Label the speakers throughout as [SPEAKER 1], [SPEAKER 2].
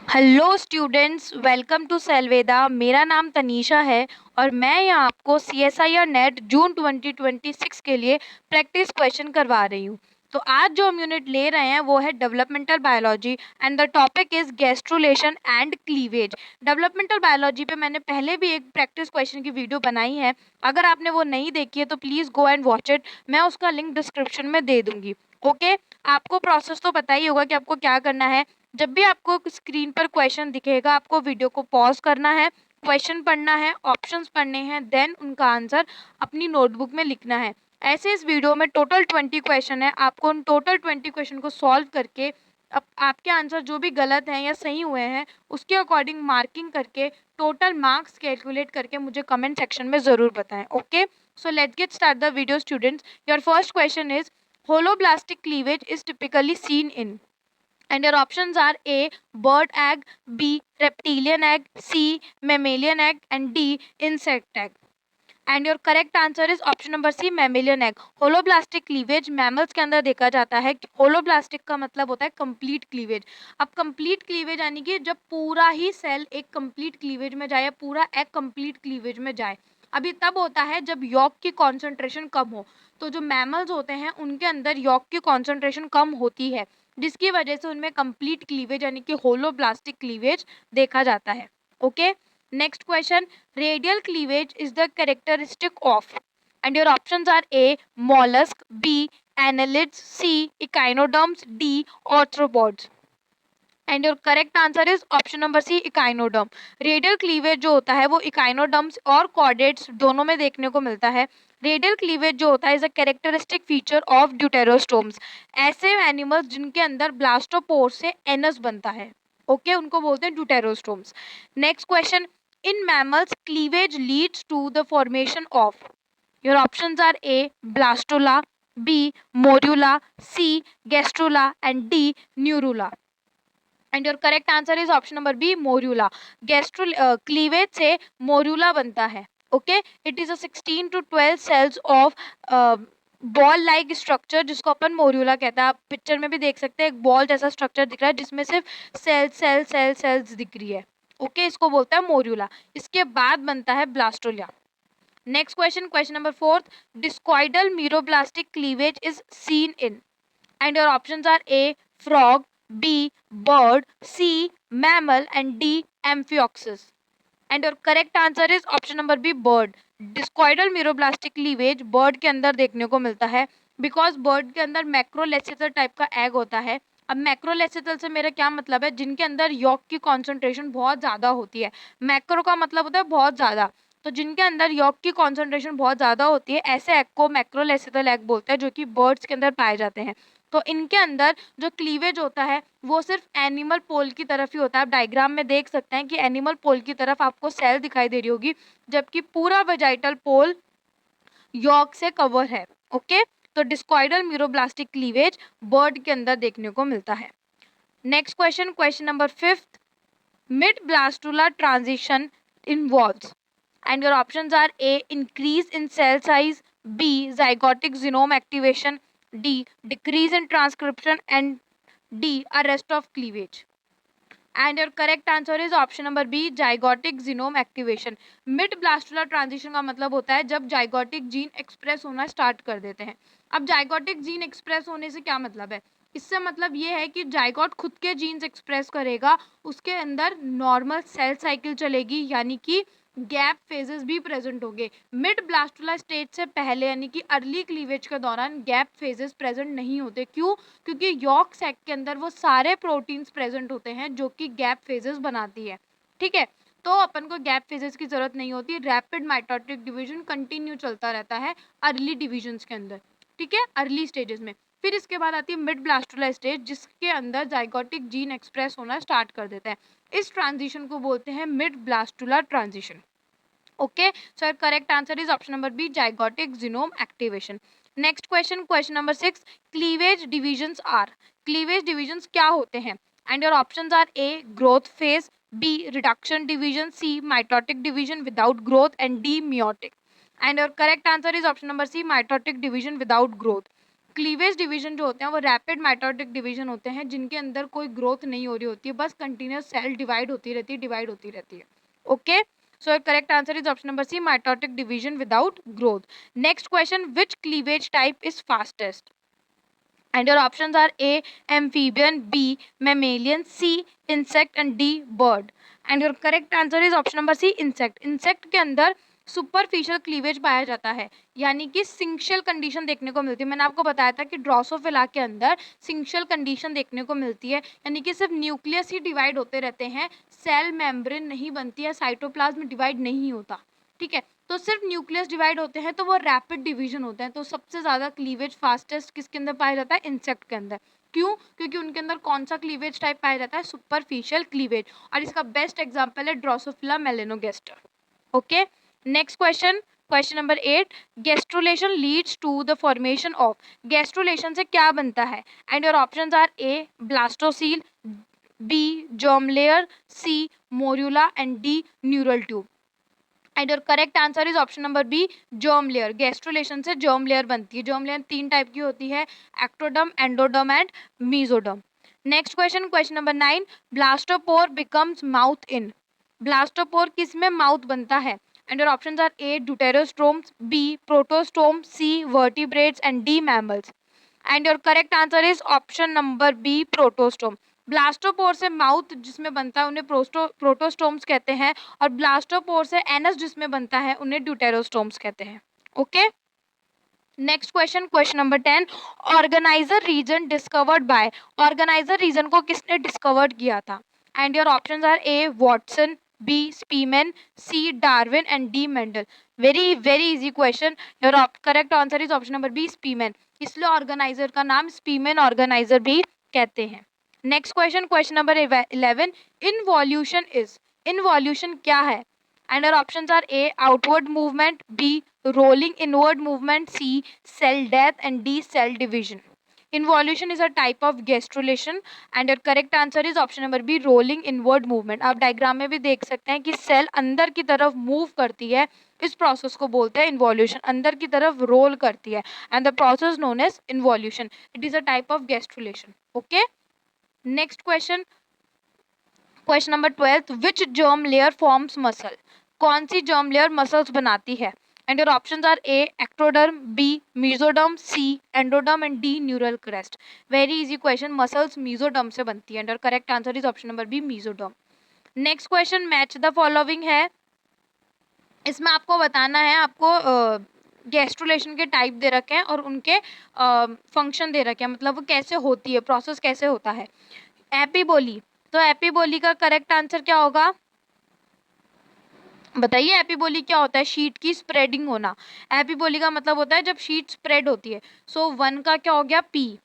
[SPEAKER 1] Hello students, welcome to सेलवेदा। मेरा नाम तनीषा है और मैं यहाँ आपको CSIR नेट जून 2026 के लिए प्रैक्टिस क्वेश्चन करवा रही हूँ। तो आज जो हम यूनिट ले रहे हैं वो है developmental biology and the topic is gastrulation and cleavage. Developmental biology पे मैंने पहले भी एक प्रैक्टिस क्वेश्चन की वीडियो बनाई है। अगर आपने वो नहीं देखी है तो please go and watch it. मैं उसका लिंक डिस्क्रिप्शन में दे दूंगी। ओके, आपको प्रोसेस तो पता ही होगा कि आपको क्या करना है। जब भी आपको स्क्रीन पर क्वेश्चन दिखेगा आपको वीडियो को पॉज करना है, क्वेश्चन पढ़ना है, ऑप्शंस पढ़ने हैं, देन उनका आंसर अपनी नोटबुक में लिखना है। ऐसे इस वीडियो में टोटल 20 क्वेश्चन है। आपको उन टोटल 20 क्वेश्चन को सॉल्व करके आपके आंसर जो भी गलत हैं या सही हुए हैं उसके अकॉर्डिंग मार्किंग करके टोटल मार्क्स कैलकुलेट करके मुझे कमेंट सेक्शन में ज़रूर बताएं। Okay, so let's get start the video students. Your first question is holoblastic cleavage is typically seen in, and your options are A bird egg, B reptilian egg, C mammalian egg, and D insect egg. And your correct answer is option number C mammalian egg. Holoblastic cleavage mammals के अंदर देखा जाता है। Holoblastic का मतलब होता है complete cleavage. अब कंप्लीट क्लीवेज यानी कि जब पूरा ही सेल एक कंप्लीट क्लीवेज में जाए या पूरा एग कंप्लीट क्लीवेज में जाए। अभी तब होता है जब यॉक की कॉन्सेंट्रेशन कम हो। तो जो मैमल्स होते हैं उनके अंदर यॉक की कॉन्सेंट्रेशन कम होती है जिसकी वजह से उनमें कंप्लीट क्लीवेज यानी कि होलोब्लास्टिक क्लीवेज देखा जाता है। Okay, next question. Radial cleavage is the characteristic of, and your options are A mollusk, B annelids, C echinoderms, D arthropods. And your correct answer is option number C echinoderm. Radial cleavage जो होता है वो echinoderms और chordates दोनों में देखने को मिलता है। रेडियल क्लीवेज जो होता है is a characteristic feature of deuterostomes. ऐसे एनिमल्स जिनके अंदर ब्लास्टोपोर से एनस बनता है। ओके, उनको बोलते हैं deuterostomes. Next question. In mammals cleavage leads to the formation of, your options are A blastula, B morula, C gastrula and D neurula. And your correct answer is option number B morula. Gastro cleavage से morula बनता है। Okay, it is a 16 to 12 cells of ball like structure जिसको अपन मोर्यूला कहते हैं। आप picture में भी देख सकते हैं एक बॉल जैसा स्ट्रक्चर दिख रहा है जिसमें सिर्फ सेल्स दिख रही है। ओके, इसको बोलता है मोर्यूला। इसके बाद बनता है blastula. Next question, question number fourth. Discoidal meroblastic cleavage is seen in, and your options are A frog, B bird, C mammal and D amphioxus. And your correct answer is option number B bird. Discoidal meroblastic cleavage bird के अंदर देखने को मिलता है because bird के अंदर मैक्रोलेसिथल type का egg होता है। अब मैक्रोलेसिथल से मेरा क्या मतलब है, जिनके अंदर यॉक की कॉन्सेंट्रेशन बहुत ज़्यादा होती है। मैक्रो का मतलब होता है बहुत ज़्यादा, तो जिनके अंदर यॉक की कॉन्सेंट्रेशन बहुत ज़्यादा होती है ऐसे एग को मैक्रोलेसिथल एग बोलते हैं जो कि बर्ड्स के अंदर पाए जाते हैं। तो इनके अंदर जो क्लीवेज होता है वो सिर्फ एनिमल पोल की तरफ ही होता है। आप डायग्राम में देख सकते हैं कि एनिमल पोल की तरफ आपको सेल दिखाई दे रही होगी जबकि पूरा वेजाइटल पोल यॉक से कवर है। ओके, तो डिस्कॉइडल मीरोब्लास्टिक क्लीवेज बर्ड के अंदर देखने को मिलता है। Next question, question number fifth. Mid blastula transition involves, and your options are A increase in cell size, B zygotic genome activation, D decrease in transcription and D arrest of cleavage. And your correct answer is option number B zygotic genome activation. Mid blastular transition का मतलब होता है जब zygotic gene express होना start कर देते हैं। अब जाइगोटिक जीन एक्सप्रेस होने से क्या मतलब है, इससे मतलब ये है कि जाइगोट खुद के जीन्स एक्सप्रेस करेगा, उसके अंदर नॉर्मल सेल साइकिल चलेगी यानी कि गैप फेजेस भी प्रेजेंट होंगे। मिड ब्लास्टुला स्टेज से पहले यानी कि अर्ली क्लीवेज के दौरान गैप फेजेस प्रेजेंट नहीं होते। क्यों? क्योंकि यॉक सैक के अंदर वो सारे प्रोटीन्स प्रेजेंट होते हैं जो कि गैप फेजेस बनाती है। ठीक है, तो अपन को गैप फेजेस की जरूरत नहीं होती। रैपिड माइटोटिक डिवीजन कंटिन्यू चलता रहता है अर्ली डिविजन्स के अंदर। ठीक है, अर्ली स्टेजेस में। फिर इसके बाद आती है मिड ब्लास्टुला स्टेज जिसके अंदर जाइगोटिक जीन एक्सप्रेस होना स्टार्ट कर देता है। इस ट्रांजिशन को बोलते हैं mid blastula transition. Okay, so correct answer is option number B zygotic genome activation. Next question, question number 6। Cleavage divisions are, cleavage divisions क्या होते हैं? And your options are A growth phase, B reduction division, C mitotic division without growth and D meiotic. And your correct answer is option number C mitotic division without growth. Cleavage division जो होते हैं वो rapid mitotic division होते हैं, जिनके अंदर कोई growth नहीं हो रही होती है, बस कंटिन्यूस सेल डिवाइड होती रहती है। Okay, so correct answer is option number C, mitotic division without growth. Next question, which cleavage type is fastest? And your options are A, amphibian, B, mammalian, C, insect and D, bird. And your correct answer is option number C, insect. insect के अंदर superficial cleavage पाया जाता है, यानी कि सिंक्शल condition देखने को मिलती है। मैंने आपको बताया था कि ड्रोसोफिला के अंदर सिंक्शल कंडीशन देखने को मिलती है, यानी कि सिर्फ न्यूक्लियस ही डिवाइड होते रहते हैं, सेल मेम्ब्रेन नहीं बनती है, साइटोप्लाज्म डिवाइड नहीं होता। ठीक है, तो सिर्फ न्यूक्लियस डिवाइड होते हैं, तो वो रैपिड डिवीजन होते हैं। तो सबसे ज़्यादा क्लीवेज फास्टेस्ट किसके अंदर पाया जाता है? इंसेक्ट के अंदर। क्यों? क्योंकि उनके अंदर कौन सा क्लीवेज टाइप पाया जाता है? Superficial cleavage. और इसका बेस्ट एग्जांपल है Drosophila melanogaster. Okay, next question, question number 8, gastrulation leads to the formation of. Gastrulation से क्या बनता है? And your options are A, blastocoel, B, germ layer, C, morula and D, neural tube. And your correct answer is option number B, germ layer. Gastrulation से germ layer बनती है। Germ layer 3 type की होती है, ectoderm, endoderm and mesoderm. Next question, question number 9, blastopore becomes mouth in. Blastopore किस में mouth बनता है? And your options are A, deuterostomes, B, protostome, C, vertebrates and D, mammals. And your correct answer is option number B, protostome. Blastopore से mouth जिसमें बनता है उन्हें protostomes कहते हैं, और ब्लास्टोपोर से एनस जिसमें बनता है उन्हें ड्यूटेरोस्टोम्स कहते हैं। Okay, next question, question number 10, organiser region discovered by. Organiser region को किसने डिस्कवर्ड किया था? And your options are A, Watson, B, Spemann, C, Darwin and D, Mendel. Very very easy question. Your correct answer is option number B, Spemann. इसलिए organiser का नाम Spemann organiser भी कहते हैं। Next question, question number 11, involution is. Involution क्या है? And your options are A, outward movement, B, rolling inward movement, C, cell death and D, cell division. Involution is a type of gastrulation and your correct answer is option number B, rolling inward movement. आप diagram में भी देख सकते हैं कि cell अंदर की तरफ मूव करती है, इस प्रोसेस को बोलते हैं इन्वॉल्यूशन। अंदर की तरफ रोल करती है and the process known as involution. It is a type of gastrulation. Okay, next question, question number 12, which germ layer forms muscle. कौन सी जर्म लेयर मसल्स बनाती है? And your options are A, ectoderm, B, mesoderm, C, endoderm and D, neural crest. Very easy question. Muscles mesoderm से बनती है and your correct answer is option number B, mesoderm. Next question, match the following है। इसमें आपको बताना है, आपको gastrulation के टाइप दे रखे हैं और उनके फंक्शन दे रखे हैं, मतलब वो कैसे होती है, प्रोसेस कैसे होता है। एपीबोली, तो एपीबोली का करेक्ट आंसर क्या होगा? बताइए, एपीबोली क्या होता है? शीट की स्प्रेडिंग होना। एपीबोली का मतलब होता है जब शीट स्प्रेड होती है। सो 1 का क्या हो गया? पी।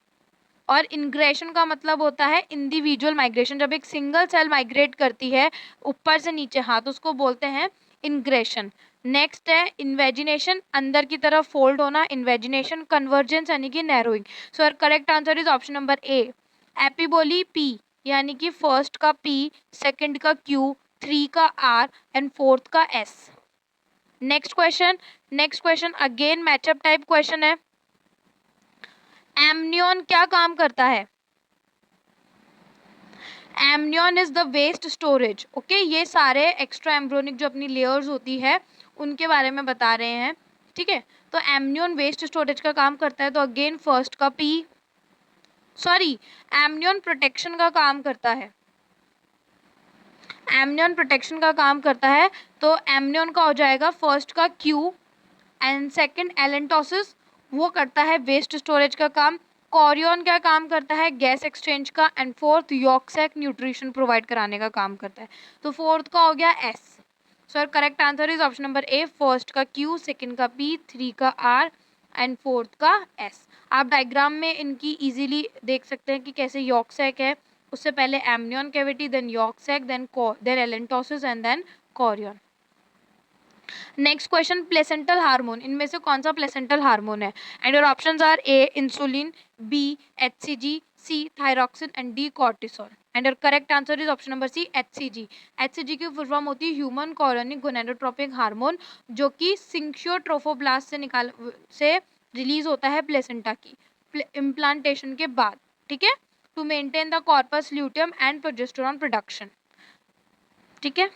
[SPEAKER 1] और इंग्रेशन का मतलब होता है इंडिविजुअल माइग्रेशन। जब एक सिंगल सेल माइग्रेट करती है ऊपर से नीचे, हाथ, उसको बोलते हैं इंग्रेशन। नेक्स्ट है इन्वेजिनेशन, अंदर की तरफ फोल्ड होना, इन्वेजिनेशन। कन्वर्जेंस यानी कि narrowing. So correct answer is option number A, epiboly P, यानी कि फर्स्ट का पी, सेकंड का क्यू, 3 का आर एंड 4th का S. Next question, next question again matchup type question है। एमनियन क्या काम करता है? Amnion is the waste storage. Okay, ये सारे एक्स्ट्रा एम्ब्रियोनिक जो अपनी लेयर्स होती है उनके बारे में बता रहे हैं। ठीक है, तो एमनियन वेस्ट स्टोरेज का काम करता है। तो अगेन फर्स्ट का पी, सॉरी, एमनियन प्रोटेक्शन का काम करता है। एमनियन प्रोटेक्शन का काम करता है, तो एमनियन का हो जाएगा फर्स्ट का क्यू एंड सेकंड एलेंटोसिस, वो करता है वेस्ट स्टोरेज का काम। कॉरियन क्या काम करता है? गैस एक्सचेंज का। And 4th yolk sac nutrition provide कराने का काम करता है। तो 4th का हो गया S. So correct answer is option number A, first का क्यू, सेकंड का पी, 3 का आर एंड 4th का एस। आप डायग्राम में इनकी इजीली देख सकते हैं कि कैसे यॉर्क सैक है, उससे पहले amnion cavity, then yolk sac, then allantois and then chorion. Next question, placental hormone, इनमें से कौन सा प्लेसेंटल हार्मोन है? And your options are A, insulin, B, HCG, C, thyroxine and D, cortisol. And your correct answer is option number C, HCG. HCG की full form होती है human colonic gonadotropic hormone, जो कि सिंक्शियोट्रोफोब्लास्ट से release होता है placenta की। Implantation के बाद, ठीक है, to maintain the corpus luteum and progesterone production, ठीक है।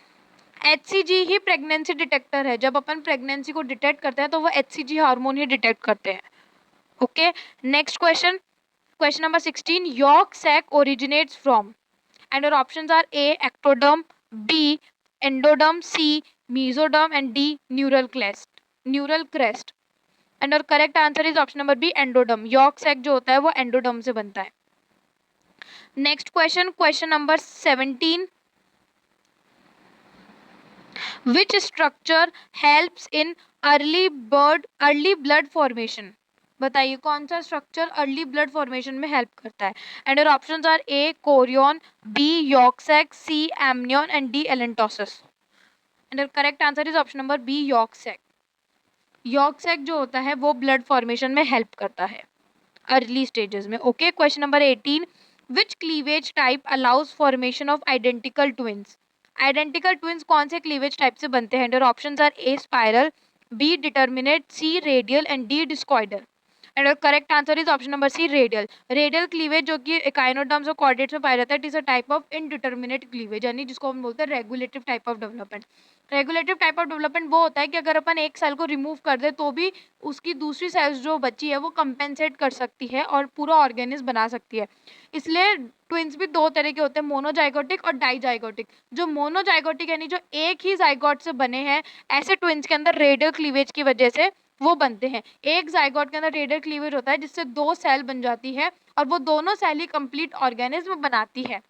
[SPEAKER 1] HCG ही प्रेगनेंसी डिटेक्टर है, जब अपन प्रेगनेंसी को डिटेक्ट करते हैं तो वो HCG हार्मोन ही डिटेक्ट करते हैं, okay. Next question, question number 16, yolk sac originates from, and your options are A ectoderm, B endoderm, C mesoderm and D neural crest and your correct answer is option number B endoderm। yolk sac जो होता है वो endoderm से बनता है। Next question, question number 17, which structure helps in early blood formation, बताइए कौन सा स्ट्रक्चर अर्ली ब्लड फॉर्मेशन में हेल्प करता है। And your options are A chorion, B yolk sac, C amnion and D allantois and your correct answer is option number B yolk sac. Yolk sac जो होता है वो blood formation में help करता है अर्ली स्टेजेस में, okay. Question number 18, which cleavage type allows formation of identical twins, identical twins कौन से क्लीवेज टाइप से बनते हैं। And your options are A spiral, B determinate, C radial and D discoidal and correct answer is option number C radial. Radial cleavage जो कि echinoderms और chordates में पाया जाता है, it is a type of indeterminate cleavage, यानी जिसको हम बोलते हैं regulative type of development. Regulative type of development वो होता है कि अगर अपन एक सेल को रिमूव कर दे तो भी उसकी दूसरी सेल्स जो बची है वो कंपेंसेट कर सकती है और पूरा ऑर्गेनिज्म बना सकती है। इसलिए ट्विंस भी दो तरह के होते हैं, मोनोजाइगोटिक और डाइजाइगोटिक। जो मोनोजाइगोटिक यानी जो एक ही जाइगोट से बने हैं, ऐसे ट्विंस के अंदर रेडियल क्लीवेज की वजह से वो बनते हैं। एक जाइगोट के अंदर रेडियल क्लीवेज होता है जिससे दो सेल बन जाती है और वो दोनों सेल ही कंप्लीट ऑर्गेनिज्म बनाती है।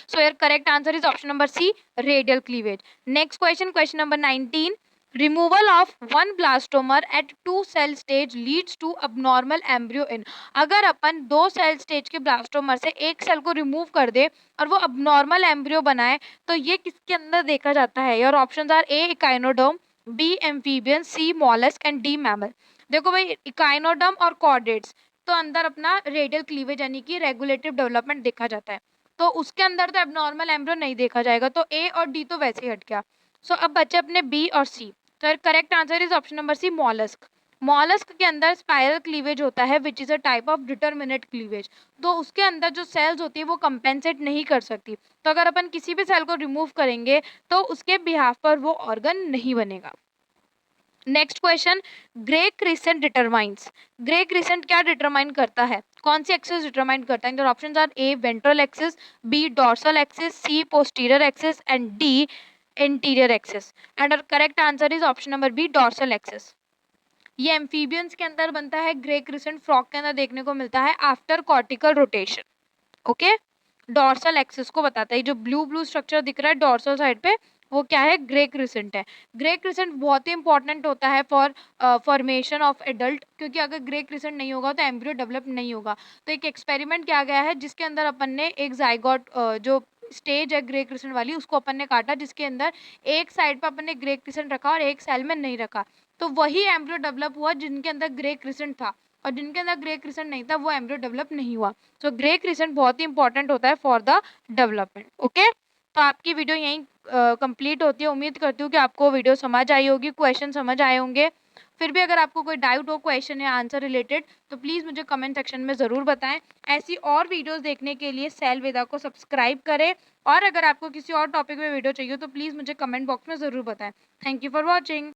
[SPEAKER 1] So your correct answer is option number C, radial cleavage. Next question, question number 19. Removal of one blastomer at 2 cell stage leads to abnormal embryo in. अगर अपन 2 सेल स्टेज के blastomere से एक cell को remove कर दे और वो abnormal embryo बनाए तो ये किसके अंदर देखा जाता है। Your options are A echinoderm, B amphibian, C mollusk and D mammal। देखो भाई, इकाइनोडर्म और कॉर्डेट्स तो अंदर अपना रेडियल क्लीवेज यानी कि रेगुलेटिव डेवलपमेंट देखा जाता है, तो उसके अंदर तो एबनॉर्मल एम्ब्रियो नहीं देखा जाएगा, तो ए और डी तो वैसे ही हट गया। सो अब बचे अपने बी और सी, तो correct answer is option number C mollusc. Mollusc के अंदर स्पाइरल क्लीवेज होता है which is a type of determinate cleavage, तो उसके अंदर जो सेल्स होती है वो कंपेंसेट नहीं कर सकती, तो अगर अपन किसी भी सेल को रिमूव करेंगे तो उसके बिहाफ पर वो ऑर्गन नहीं बनेगा। Next question, grey crescent determines, grey crescent क्या डिटरमाइन करता है, कौन सी एक्सिस डिटरमाइन करता है। Options are A ventral axis, B dorsal axis, C posterior axis and D interior axis and correct answer is option number B dorsal axis. ये amphibians के अंदर बनता है, ग्रे क्रिसेंट फ्रॉग के अंदर देखने को मिलता है after cortical rotation, okay. Dorsal axis को बताता है, जो ब्लू ब्लू स्ट्रक्चर दिख रहा है डॉर्सल साइड पे वो क्या है, ग्रे क्रिसेंट है। ग्रे क्रिसेंट बहुत ही इंपॉर्टेंट होता है फॉर फॉर्मेशन ऑफ एडल्ट, क्योंकि अगर ग्रे क्रिसेंट नहीं होगा तो एम्ब्रियो डेवलप नहीं होगा। तो एक एक्सपेरिमेंट किया गया है जिसके अंदर अपन ने एक जाइगोट जो स्टेज है ग्रे क्रिसेंट वाली उसको अपन ने काटा, जिसके अंदर एक साइड पर अपन ने ग्रे क्रिसेंट रखा और एक सेल में नहीं रखा, तो वही एम्ब्रियो डेवलप हुआ जिनके अंदर ग्रे क्रिसेंट था, और जिनके अंदर ग्रे क्रिसेंट नहीं था वो एम्ब्रियो डेवलप नहीं हुआ। तो ग्रे क्रिसेंट बहुत ही इंपॉर्टेंट होता है फॉर द डेवलपमेंट, ओके। तो आपकी वीडियो यहीं कंप्लीट होती है। उम्मीद करती हूँ कि आपको वीडियो समझ आई होगी, क्वेश्चन समझ आए होंगे। फिर भी अगर आपको कोई डाउट हो क्वेश्चन या आंसर रिलेटेड तो प्लीज़ मुझे कमेंट सेक्शन में ज़रूर बताएं। ऐसी और वीडियोस देखने के लिए सेल वेदा को सब्सक्राइब करें, और अगर आपको किसी और टॉपिक में वीडियो चाहिए तो प्लीज़ मुझे कमेंट बॉक्स में ज़रूर बताएं। Thank you for watching.